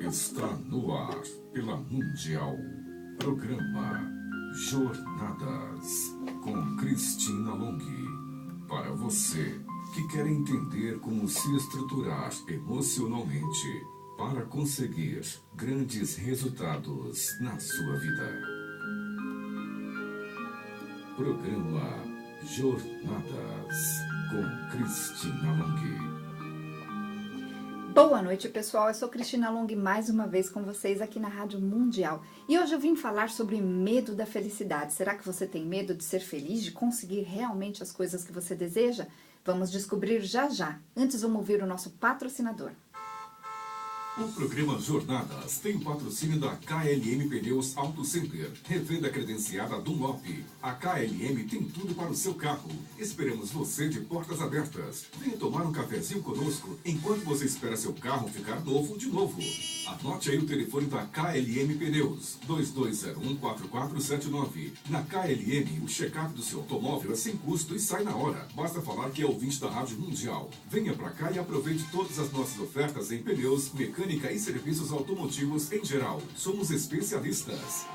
Está no ar pela Mundial. Programa Jornadas com Cristina Long. Para você que quer entender como se estruturar emocionalmente para conseguir grandes resultados na sua vida. Programa Jornadas com Cristina Long. Boa noite, pessoal. Eu sou Cristina Long, mais uma vez com vocês aqui na Rádio Mundial. E hoje eu vim falar sobre medo da felicidade. Será que você tem medo de ser feliz, de conseguir realmente as coisas que você deseja? Vamos descobrir já já. Antes, vamos ouvir o nosso patrocinador. O programa Jornadas tem o patrocínio da KLM Pneus Auto Center, revenda credenciada Dunlop. A KLM tem tudo para o seu carro. Esperamos você de portas abertas. Venha tomar um cafezinho conosco enquanto você espera seu carro ficar novo de novo. Anote aí o telefone da KLM Pneus, 2201-4479. Na KLM, o check-up do seu automóvel é sem custo e sai na hora. Basta falar que é ouvinte da Rádio Mundial. Venha pra cá e aproveite todas as nossas ofertas em pneus, mecânica e serviços automotivos em geral. Somos especialistas.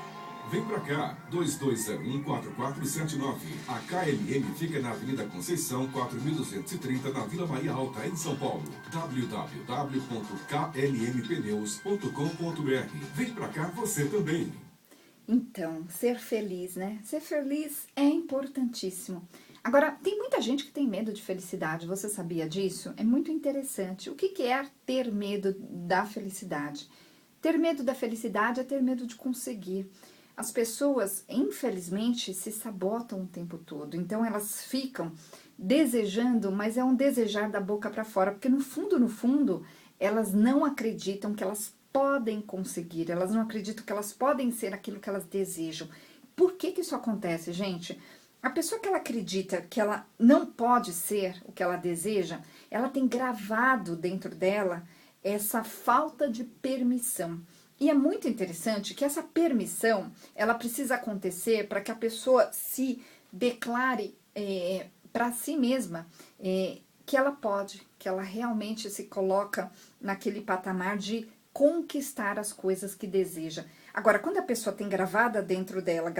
Vem pra cá, 2201-4479. A KLM fica na Avenida Conceição, 4230, na Vila Maria Alta, em São Paulo. www.klmpneus.com.br. Vem pra cá você também. Então, ser feliz, né? Ser feliz é importantíssimo. Agora, tem muita gente que tem medo de felicidade, você sabia disso? É muito interessante. O que é ter medo da felicidade? Ter medo da felicidade é ter medo de conseguir. As pessoas, infelizmente, se sabotam o tempo todo. Então, elas ficam desejando, mas é um desejar da boca para fora. Porque, no fundo, elas não acreditam que elas podem conseguir. Elas não acreditam que elas podem ser aquilo que elas desejam. Por que isso acontece, gente? A pessoa que ela acredita que ela não pode ser o que ela deseja, ela tem gravado dentro dela essa falta de permissão. E é muito interessante que essa permissão, ela precisa acontecer para que a pessoa se declare para si mesma que ela pode, que ela realmente se coloca naquele patamar de conquistar as coisas que deseja. Agora, quando a pessoa tem gravado dentro dela,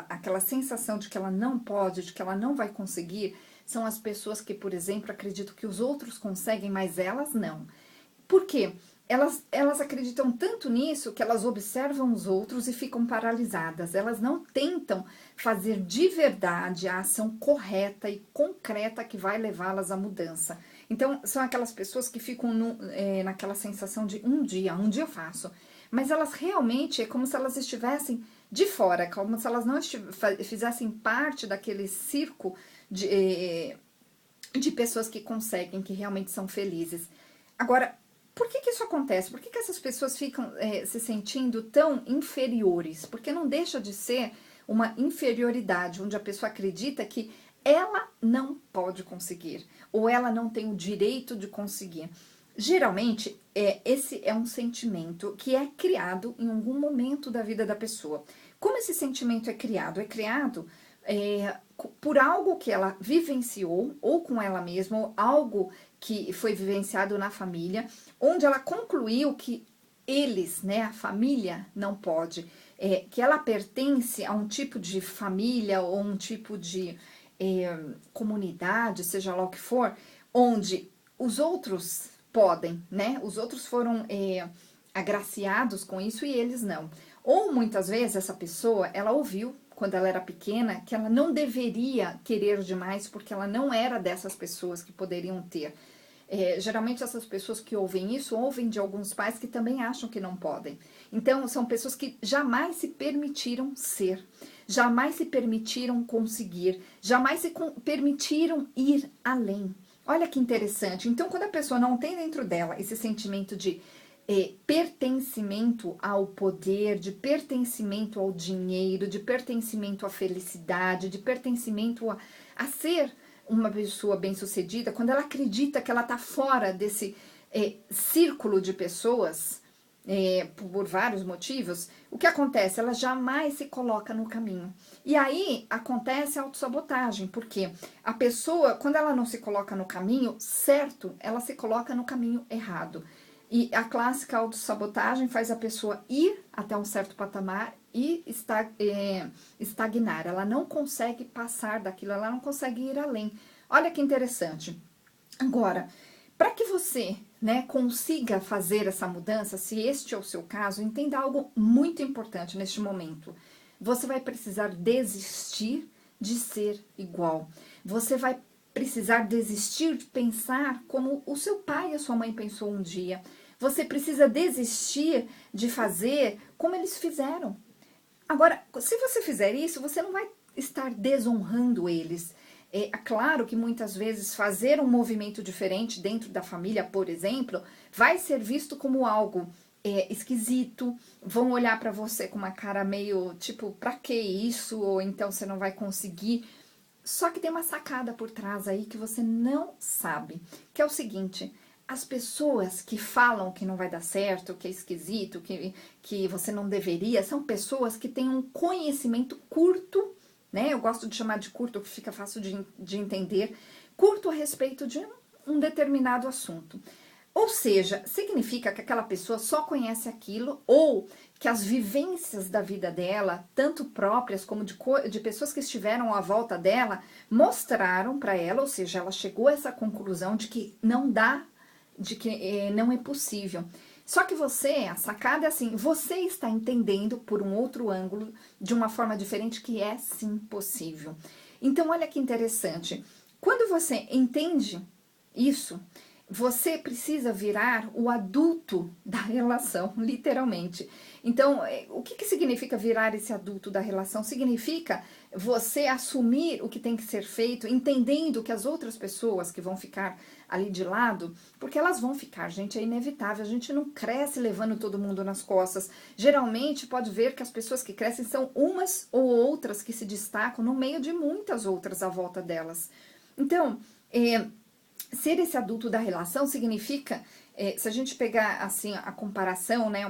aquela sensação de que ela não pode, de que ela não vai conseguir, são as pessoas que, por exemplo, acreditam que os outros conseguem, mas elas não. Por quê? Elas acreditam tanto nisso que elas observam os outros e ficam paralisadas. Elas não tentam fazer de verdade a ação correta e concreta que vai levá-las à mudança. Então, são aquelas pessoas que ficam naquela sensação de um dia eu faço. Mas elas realmente é como se elas estivessem de fora, como se elas não fizessem parte daquele circo de pessoas que conseguem, que realmente são felizes. Agora, por que isso acontece? Por que essas pessoas ficam se sentindo tão inferiores? Porque não deixa de ser uma inferioridade, onde a pessoa acredita que ela não pode conseguir, ou ela não tem o direito de conseguir. Geralmente, esse é um sentimento que é criado em algum momento da vida da pessoa. Como esse sentimento é criado? É criado por algo que ela vivenciou, ou com ela mesma, ou algo que foi vivenciado na família, onde ela concluiu que eles, né, a família, não pode, que ela pertence a um tipo de família, ou um tipo de comunidade, seja lá o que for, onde os outros podem, né? Os outros foram agraciados com isso e eles não. Ou muitas vezes essa pessoa, ela ouviu quando ela era pequena que ela não deveria querer demais porque ela não era dessas pessoas que poderiam ter. Geralmente essas pessoas que ouvem isso, ouvem de alguns pais que também acham que não podem. Então são pessoas que jamais se permitiram ser, jamais se permitiram conseguir, jamais se permitiram ir além. Olha que interessante. Então, quando a pessoa não tem dentro dela esse sentimento de pertencimento ao poder, de pertencimento ao dinheiro, de pertencimento à felicidade, de pertencimento a ser uma pessoa bem-sucedida, quando ela acredita que ela está fora desse círculo de pessoas, por vários motivos, o que acontece? Ela jamais se coloca no caminho. E aí acontece a autossabotagem, porque a pessoa, quando ela não se coloca no caminho certo, ela se coloca no caminho errado. E a clássica autossabotagem faz a pessoa ir até um certo patamar e estagnar. Ela não consegue passar daquilo, ela não consegue ir além. Olha que interessante. Agora, para que você, né, consiga fazer essa mudança, se este é o seu caso, entenda algo muito importante neste momento. Você vai precisar desistir de ser igual. Você vai precisar desistir de pensar como o seu pai e a sua mãe pensou um dia. Você precisa desistir de fazer como eles fizeram. Agora, se você fizer isso, você não vai estar desonrando eles. É claro que muitas vezes fazer um movimento diferente dentro da família, por exemplo, vai ser visto como algo esquisito, vão olhar para você com uma cara meio tipo, pra que isso? Ou então você não vai conseguir. Só que tem uma sacada por trás aí que você não sabe, que é o seguinte: as pessoas que falam que não vai dar certo, que é esquisito, que você não deveria, são pessoas que têm um conhecimento curto, né? Eu gosto de chamar de curto, que fica fácil de entender, curto a respeito de um determinado assunto. Ou seja, significa que aquela pessoa só conhece aquilo, ou que as vivências da vida dela, tanto próprias como de pessoas que estiveram à volta dela, mostraram para ela, ou seja, ela chegou a essa conclusão de que não dá, de que não é possível. Só que você, a sacada é assim, você está entendendo por um outro ângulo, de uma forma diferente, que é sim possível. Então, olha que interessante. Quando você entende isso, você precisa virar o adulto da relação, literalmente. Então, o que significa virar esse adulto da relação? Significa você assumir o que tem que ser feito, entendendo que as outras pessoas que vão ficar ali de lado, porque elas vão ficar, gente, é inevitável, a gente não cresce levando todo mundo nas costas. Geralmente, pode ver que as pessoas que crescem são umas ou outras que se destacam no meio de muitas outras à volta delas. Então, ser esse adulto da relação significa, se a gente pegar assim a comparação, né,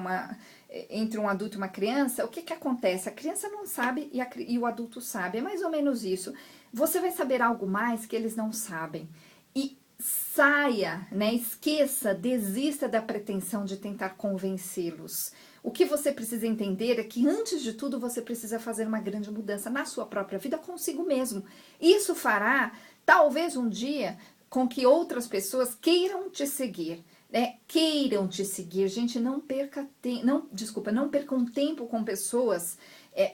entre um adulto e uma criança, o que acontece? A criança não sabe e o adulto sabe, é mais ou menos isso. Você vai saber algo mais que eles não sabem. E saia, né, esqueça, desista da pretensão de tentar convencê-los. O que você precisa entender é que, antes de tudo, você precisa fazer uma grande mudança na sua própria vida consigo mesmo. Isso fará, talvez um dia, com que outras pessoas queiram te seguir, né? Queiram te seguir. Gente, não percam tempo com pessoas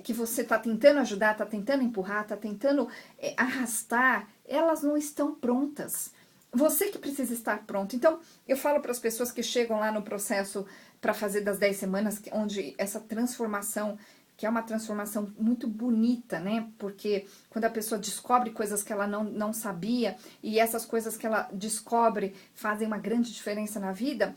que você está tentando ajudar, está tentando empurrar, está tentando arrastar. Elas não estão prontas. Você que precisa estar pronto. Então, eu falo para as pessoas que chegam lá no processo para fazer das 10 semanas, onde essa transformação, que é uma transformação muito bonita, né? Porque quando a pessoa descobre coisas que ela não sabia, e essas coisas que ela descobre fazem uma grande diferença na vida,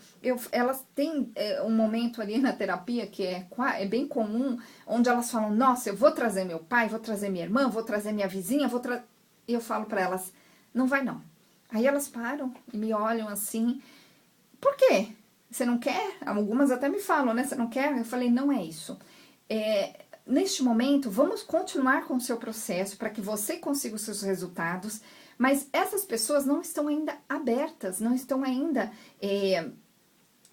elas têm um momento ali na terapia que é bem comum, onde elas falam: nossa, eu vou trazer meu pai, vou trazer minha irmã, vou trazer minha vizinha, e eu falo para elas: não vai não. Aí elas param e me olham assim: por quê? Você não quer? Algumas até me falam, né? Você não quer? Eu falei: não é isso. Neste momento, vamos continuar com o seu processo para que você consiga os seus resultados, mas essas pessoas não estão ainda abertas, não estão ainda,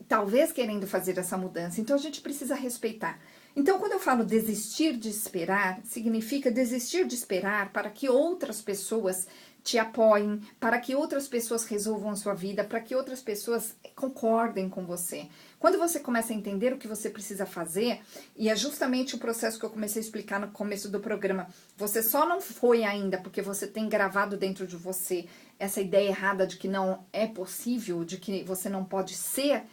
talvez, querendo fazer essa mudança. Então, a gente precisa respeitar. Então, quando eu falo desistir de esperar, significa desistir de esperar para que outras pessoas te apoiem, para que outras pessoas resolvam a sua vida, para que outras pessoas concordem com você. Quando você começa a entender o que você precisa fazer, e é justamente o processo que eu comecei a explicar no começo do programa, você só não foi ainda porque você tem gravado dentro de você essa ideia errada de que não é possível, de que você não pode ser,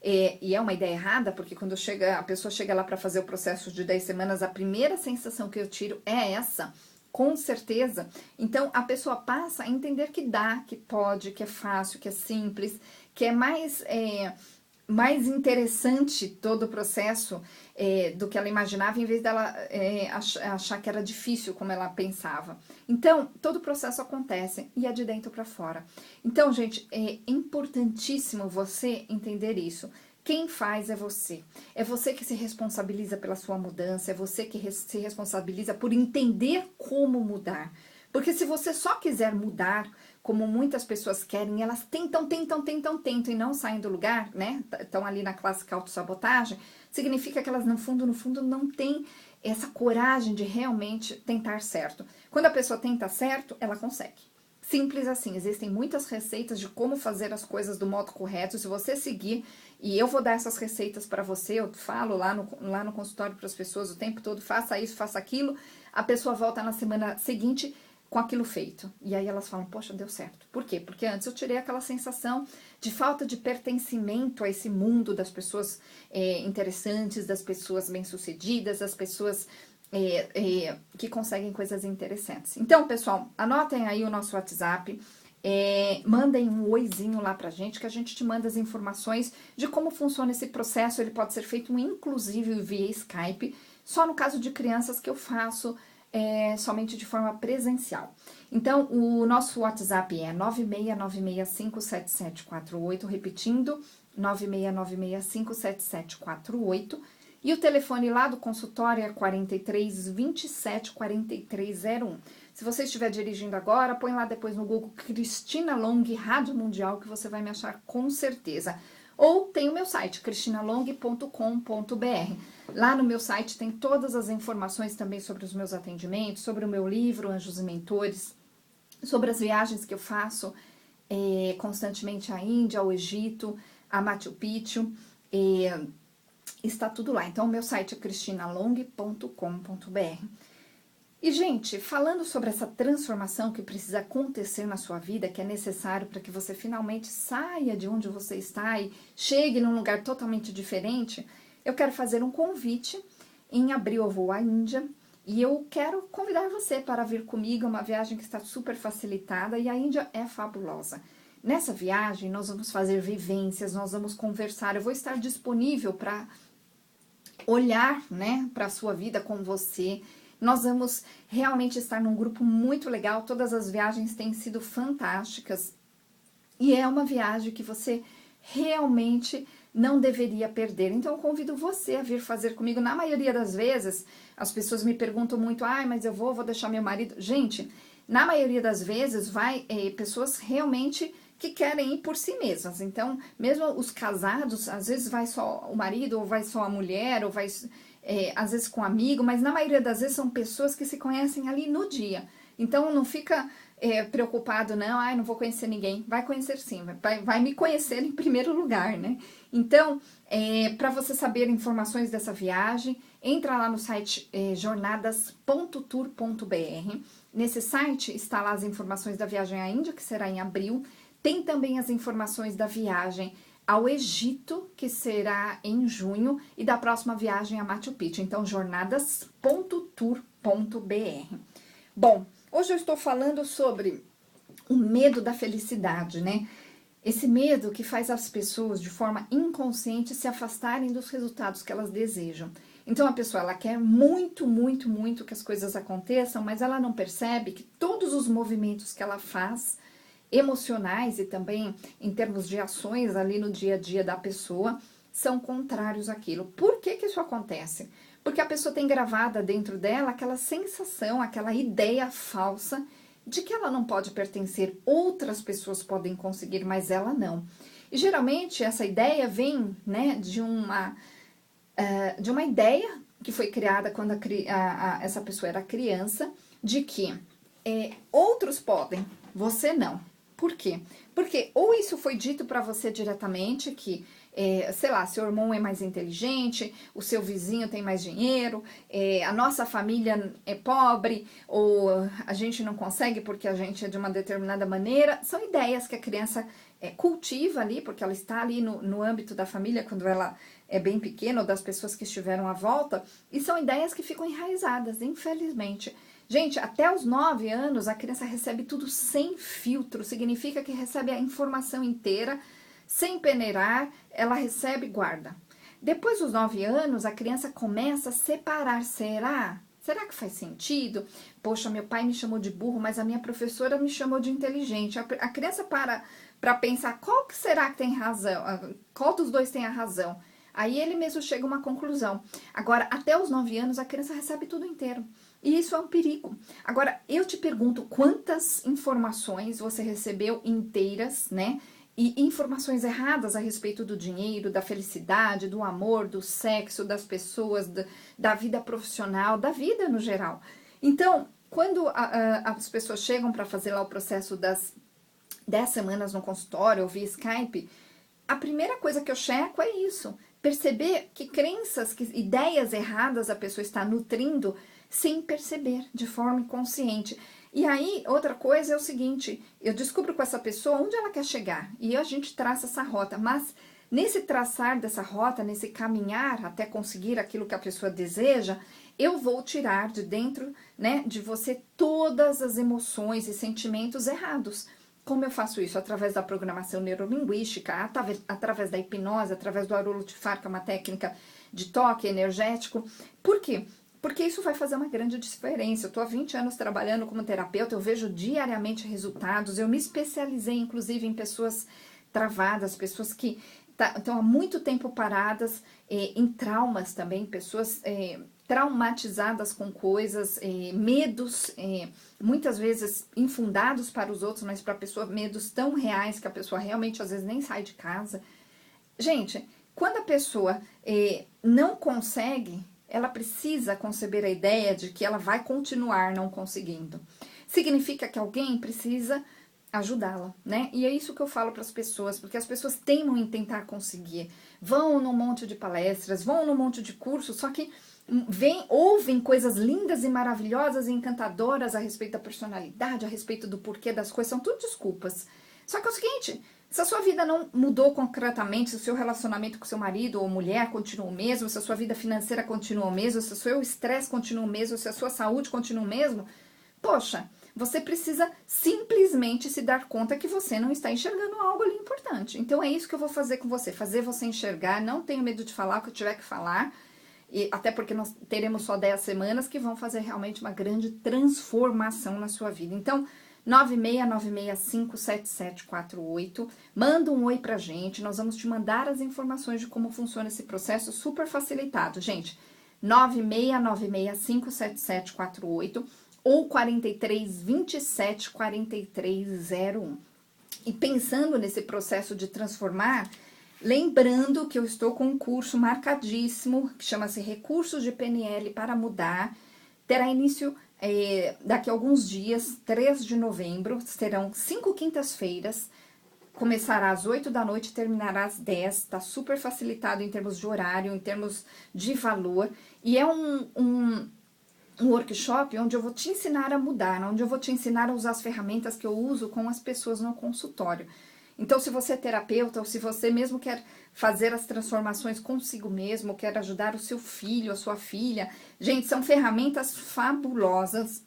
e é uma ideia errada, porque quando a pessoa chega lá para fazer o processo de 10 semanas, a primeira sensação que eu tiro é essa, com certeza. Então, a pessoa passa a entender que dá, que pode, que é fácil, que é simples, que é mais interessante todo o processo do que ela imaginava, em vez dela achar que era difícil como ela pensava. Então, todo o processo acontece e é de dentro para fora. Então, gente, é importantíssimo você entender isso. Quem faz é você. É você que se responsabiliza pela sua mudança, é você que se responsabiliza por entender como mudar. Porque se você só quiser mudar, como muitas pessoas querem, elas tentam e não saem do lugar, né? Estão ali na clássica autossabotagem, significa que elas no fundo, não têm essa coragem de realmente tentar certo. Quando a pessoa tenta certo, ela consegue. Simples assim, existem muitas receitas de como fazer as coisas do modo correto, se você seguir, e eu vou dar essas receitas para você, eu falo lá no consultório para as pessoas o tempo todo, faça isso, faça aquilo, a pessoa volta na semana seguinte com aquilo feito, e aí elas falam, poxa, deu certo. Por quê? Porque antes eu tirei aquela sensação de falta de pertencimento a esse mundo das pessoas interessantes, das pessoas bem-sucedidas, das pessoas que conseguem coisas interessantes. Então, pessoal, anotem aí o nosso WhatsApp, mandem um oizinho lá pra gente, que a gente te manda as informações de como funciona esse processo. Ele pode ser feito, inclusive, via Skype, só no caso de crianças que eu faço somente de forma presencial. Então, o nosso WhatsApp é 969657748, repetindo, 969657748, e o telefone lá do consultório é 43 27 43 01. Se você estiver dirigindo agora, põe lá depois no Google Cristina Long Rádio Mundial, que você vai me achar com certeza. Ou tem o meu site, cristinalong.com.br. Lá no meu site tem todas as informações também sobre os meus atendimentos, sobre o meu livro, Anjos e Mentores, sobre as viagens que eu faço constantemente à Índia, ao Egito, a Machu Picchu, está tudo lá. Então, o meu site é cristinalong.com.br. E, gente, falando sobre essa transformação que precisa acontecer na sua vida, que é necessário para que você finalmente saia de onde você está e chegue num lugar totalmente diferente, eu quero fazer um convite. Em abril eu vou à Índia e eu quero convidar você para vir comigo, uma viagem que está super facilitada e a Índia é fabulosa. Nessa viagem nós vamos fazer vivências, nós vamos conversar, eu vou estar disponível para olhar, né, para a sua vida com você. Nós vamos realmente estar num grupo muito legal, todas as viagens têm sido fantásticas e é uma viagem que você realmente não deveria perder. Então eu convido você a vir fazer comigo. Na maioria das vezes, as pessoas me perguntam muito, mas eu vou deixar meu marido. Gente, na maioria das vezes vai pessoas realmente que querem ir por si mesmas. Então, mesmo os casados, às vezes vai só o marido, ou vai só a mulher, ou vai às vezes com um amigo, mas na maioria das vezes são pessoas que se conhecem ali no dia. Então, não fica preocupado, não vou conhecer ninguém. Vai conhecer sim, vai me conhecer em primeiro lugar, né? Então, para você saber informações dessa viagem, entra lá no site jornadas.tour.br. Nesse site está lá as informações da viagem à Índia, que será em abril. Tem também as informações da viagem ao Egito, que será em junho, e da próxima viagem a Machu Picchu. Então, jornadas.tour.br. Bom, hoje eu estou falando sobre o medo da felicidade, né? Esse medo que faz as pessoas, de forma inconsciente, se afastarem dos resultados que elas desejam. Então, a pessoa, ela quer muito, muito, muito que as coisas aconteçam, mas ela não percebe que todos os movimentos que ela faz, emocionais e também em termos de ações ali no dia a dia da pessoa, são contrários àquilo. Por que que isso acontece? Porque a pessoa tem gravada dentro dela aquela sensação, aquela ideia falsa de que ela não pode pertencer, outras pessoas podem conseguir, mas ela não. E geralmente essa ideia vem, né, de uma ideia que foi criada quando essa pessoa era criança, de que outros podem, você não. Por quê? Porque ou isso foi dito para você diretamente, que, sei lá, seu irmão é mais inteligente, o seu vizinho tem mais dinheiro, a nossa família é pobre, ou a gente não consegue porque a gente é de uma determinada maneira. São ideias que a criança cultiva ali, porque ela está ali no âmbito da família, quando ela é bem pequena, ou das pessoas que estiveram à volta, e são ideias que ficam enraizadas, infelizmente. Gente, até os 9 anos, a criança recebe tudo sem filtro, significa que recebe a informação inteira, sem peneirar, ela recebe e guarda. Depois dos 9 anos, a criança começa a separar, será que faz sentido? Poxa, meu pai me chamou de burro, mas a minha professora me chamou de inteligente. A criança para pensar, qual que será que tem razão? Qual dos dois tem a razão? Aí ele mesmo chega a uma conclusão. Agora, até os 9 anos, a criança recebe tudo inteiro. E isso é um perigo. Agora, eu te pergunto, quantas informações você recebeu inteiras, né? E informações erradas a respeito do dinheiro, da felicidade, do amor, do sexo, das pessoas, da vida profissional, da vida no geral. Então, quando as pessoas chegam para fazer lá o processo das 10 semanas no consultório ou via Skype, a primeira coisa que eu checo é isso. Perceber que crenças, que ideias erradas a pessoa está nutrindo sem perceber, de forma inconsciente. E aí, outra coisa é o seguinte, eu descubro com essa pessoa onde ela quer chegar, e a gente traça essa rota, mas nesse traçar dessa rota, nesse caminhar até conseguir aquilo que a pessoa deseja, eu vou tirar de dentro, né, de você todas as emoções e sentimentos errados. Como eu faço isso? Através da programação neurolinguística, através da hipnose, através do Aurolotifar, que é uma técnica de toque energético. Por quê? Porque isso vai fazer uma grande diferença. Eu estou há 20 anos trabalhando como terapeuta, eu vejo diariamente resultados. Eu me especializei, inclusive, em pessoas travadas, pessoas que estão há muito tempo paradas, em traumas também, pessoas traumatizadas com coisas, medos, muitas vezes infundados para os outros, mas para a pessoa, medos tão reais que a pessoa realmente às vezes nem sai de casa. Gente, quando a pessoa não consegue, ela precisa conceber a ideia de que ela vai continuar não conseguindo. Significa que alguém precisa ajudá-la, né? E é isso que eu falo para as pessoas, porque as pessoas teimam em tentar conseguir. Vão num monte de palestras, vão num monte de cursos, só que ouvem coisas lindas e maravilhosas e encantadoras a respeito da personalidade, a respeito do porquê das coisas, são tudo desculpas. Só que é o seguinte, se a sua vida não mudou concretamente, se o seu relacionamento com seu marido ou mulher continua o mesmo, se a sua vida financeira continua o mesmo, se o seu estresse continua o mesmo, se a sua saúde continua o mesmo, poxa, você precisa simplesmente se dar conta que você não está enxergando algo ali importante. Então é isso que eu vou fazer com você, fazer você enxergar, não tenho medo de falar o que eu tiver que falar, e até porque nós teremos só 10 semanas que vão fazer realmente uma grande transformação na sua vida. Então, 969657748, manda um oi pra gente, nós vamos te mandar as informações de como funciona esse processo super facilitado, gente. 969657748 ou 4327-4301. E pensando nesse processo de transformar, lembrando que eu estou com um curso marcadíssimo, que chama-se Recursos de PNL para Mudar, terá início daqui a alguns dias, 3 de novembro, serão 5 quintas-feiras, começará às 8 da noite e terminará às 10, tá super facilitado em termos de horário, em termos de valor, e é um workshop onde eu vou te ensinar a mudar, onde eu vou te ensinar a usar as ferramentas que eu uso com as pessoas no consultório. Então, se você é terapeuta ou se você mesmo quer fazer as transformações consigo mesmo, quer ajudar o seu filho, a sua filha, gente, são ferramentas fabulosas,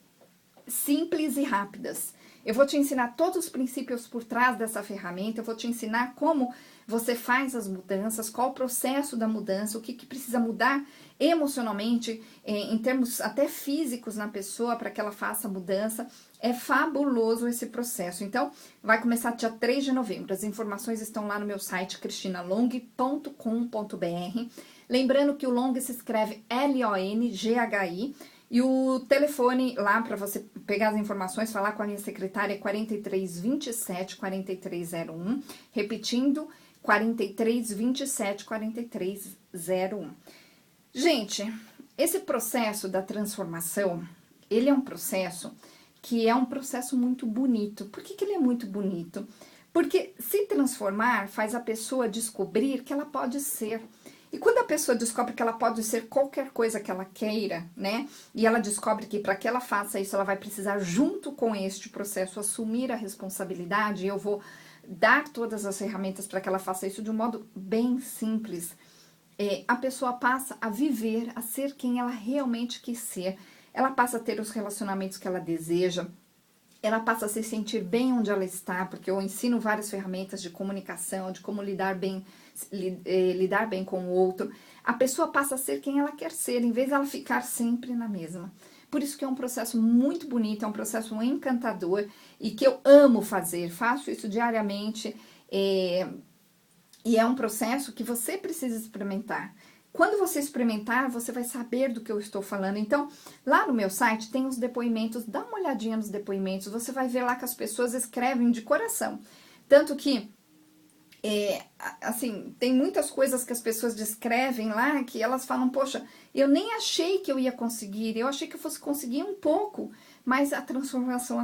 simples e rápidas. Eu vou te ensinar todos os princípios por trás dessa ferramenta, eu vou te ensinar como você faz as mudanças, qual o processo da mudança, o que precisa mudar emocionalmente, em termos até físicos na pessoa, para que ela faça a mudança. É fabuloso esse processo. Então, vai começar dia 3 de novembro. As informações estão lá no meu site, cristinalong.com.br. Lembrando que o Long se escreve L-O-N-G-H-I. E o telefone lá para você pegar as informações, falar com a minha secretária é 4327-4301. Repetindo, 4327-4301. Gente, esse processo da transformação, ele é um processo que é um processo muito bonito. Por que ele é muito bonito? Porque se transformar faz a pessoa descobrir que ela pode ser. E quando a pessoa descobre que ela pode ser qualquer coisa que ela queira, né? E ela descobre que para que ela faça isso, ela vai precisar, junto com este processo, assumir a responsabilidade. Eu vou dar todas as ferramentas para que ela faça isso de um modo bem simples. A pessoa passa a viver, a ser quem ela realmente quer ser. Ela passa a ter os relacionamentos que ela deseja. Ela passa a se sentir bem onde ela está, porque eu ensino várias ferramentas de comunicação, de como lidar bem com o outro. A pessoa passa a ser quem ela quer ser, em vez de ela ficar sempre na mesma. Por isso que é um processo muito bonito, é um processo encantador e que eu amo fazer. Faço isso diariamente e é um processo que você precisa experimentar. quando você experimentar, você vai saber do que eu estou falando. Então, lá no meu site tem os depoimentos, dá uma olhadinha nos depoimentos, você vai ver lá que as pessoas escrevem de coração. Tanto que, assim, tem muitas coisas que as pessoas descrevem lá, que elas falam, poxa, eu nem achei que eu ia conseguir, eu achei que eu fosse conseguir um pouco, mas a transformação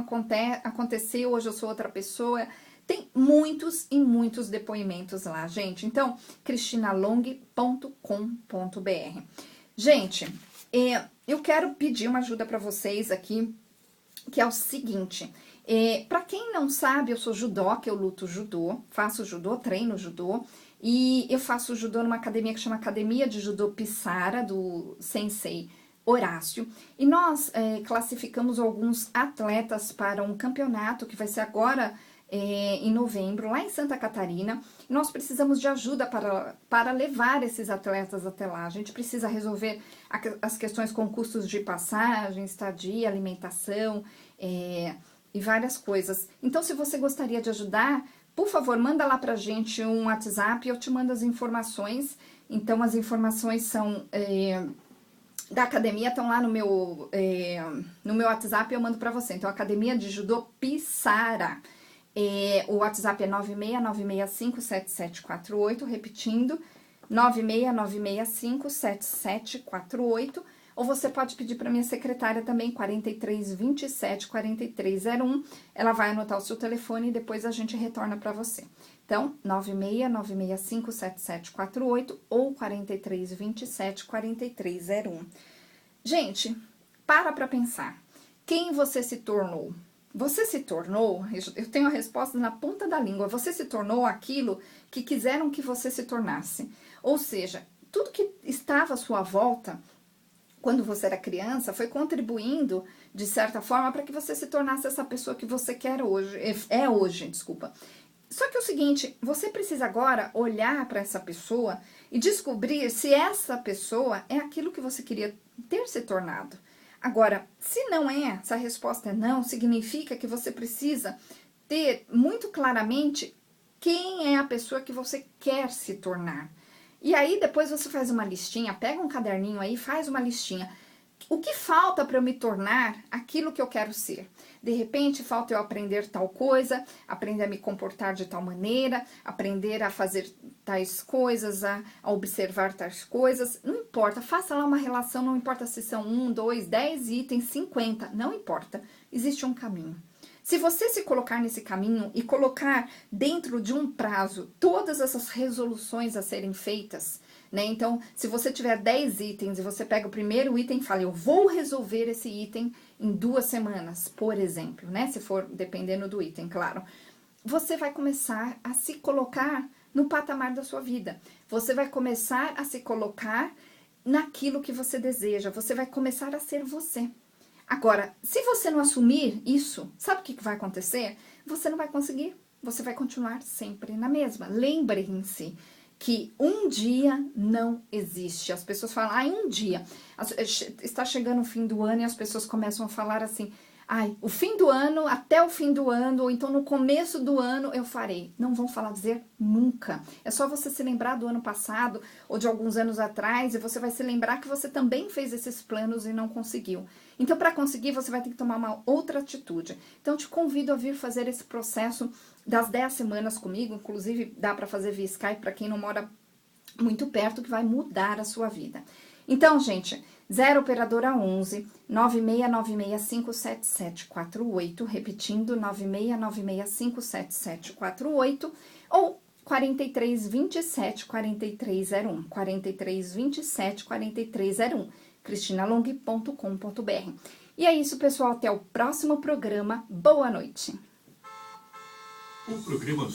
aconteceu, hoje eu sou outra pessoa. Tem muitos e muitos depoimentos lá, gente. Então, cristinalong.com.br. Gente, eu quero pedir uma ajuda para vocês aqui, que é o seguinte. Para quem não sabe, eu sou judoca, eu luto judô, faço judô, treino judô. E eu faço judô numa academia que chama Academia de Judô Pissara, do sensei Horácio. E nós classificamos alguns atletas para um campeonato que vai ser agora em novembro, lá em Santa Catarina. Nós precisamos de ajuda para levar esses atletas até lá. A gente precisa resolver as questões com custos de passagem, estadia, alimentação e várias coisas. Então, se você gostaria de ajudar, por favor, manda lá pra gente um WhatsApp, eu te mando as informações. Então, as informações são da academia, estão lá no meu WhatsApp, eu mando pra você. Então, Academia de Judô Pissara. O WhatsApp é 969657748, repetindo, 969657748, ou você pode pedir para minha secretária também, 4327-4301, ela vai anotar o seu telefone e depois a gente retorna para você. Então, 969657748 ou 4327-4301. Gente, para pensar, quem você se tornou? Você se tornou, eu tenho a resposta na ponta da língua, você se tornou aquilo que quiseram que você se tornasse. Ou seja, tudo que estava à sua volta, quando você era criança, foi contribuindo, de certa forma, para que você se tornasse essa pessoa que você quer hoje, desculpa. Só que é o seguinte, você precisa agora olhar para essa pessoa e descobrir se essa pessoa é aquilo que você queria ter se tornado. Agora, se não é, se a resposta é não, significa que você precisa ter muito claramente quem é a pessoa que você quer se tornar. E aí depois você faz uma listinha, pega um caderninho aí, faz uma listinha. O que falta para eu me tornar aquilo que eu quero ser? De repente, falta eu aprender tal coisa, aprender a me comportar de tal maneira, aprender a fazer tais coisas, a observar tais coisas. Não importa, faça lá uma relação, não importa se são 1, 2, 10 itens, 50, não importa. Existe um caminho. Se você se colocar nesse caminho e colocar dentro de um prazo todas essas resoluções a serem feitas, né? Então, se você tiver 10 itens e você pega o primeiro item e fala, eu vou resolver esse item em 2 semanas, por exemplo, né? Se for dependendo do item, claro. Você vai começar a se colocar no patamar da sua vida. Você vai começar a se colocar naquilo que você deseja. Você vai começar a ser você. Agora, se você não assumir isso, sabe o que vai acontecer? Você não vai conseguir. Você vai continuar sempre na mesma. Lembrem-se que um dia não existe. As pessoas falam, um dia. Está chegando o fim do ano e as pessoas começam a falar assim, o fim do ano, até o fim do ano, ou então no começo do ano eu farei. Não vão dizer nunca. É só você se lembrar do ano passado ou de alguns anos atrás e você vai se lembrar que você também fez esses planos e não conseguiu. Então, para conseguir, você vai ter que tomar uma outra atitude. Então, te convido a vir fazer esse processo das 10 semanas comigo. Inclusive, dá para fazer via Skype para quem não mora muito perto, que vai mudar a sua vida. Então, gente, 0 operadora 11 969657748, repetindo, 969657748, ou 4327-4301, 4327-4301, cristinalong.com.br. E é isso, pessoal, até o próximo programa. Boa noite! O programa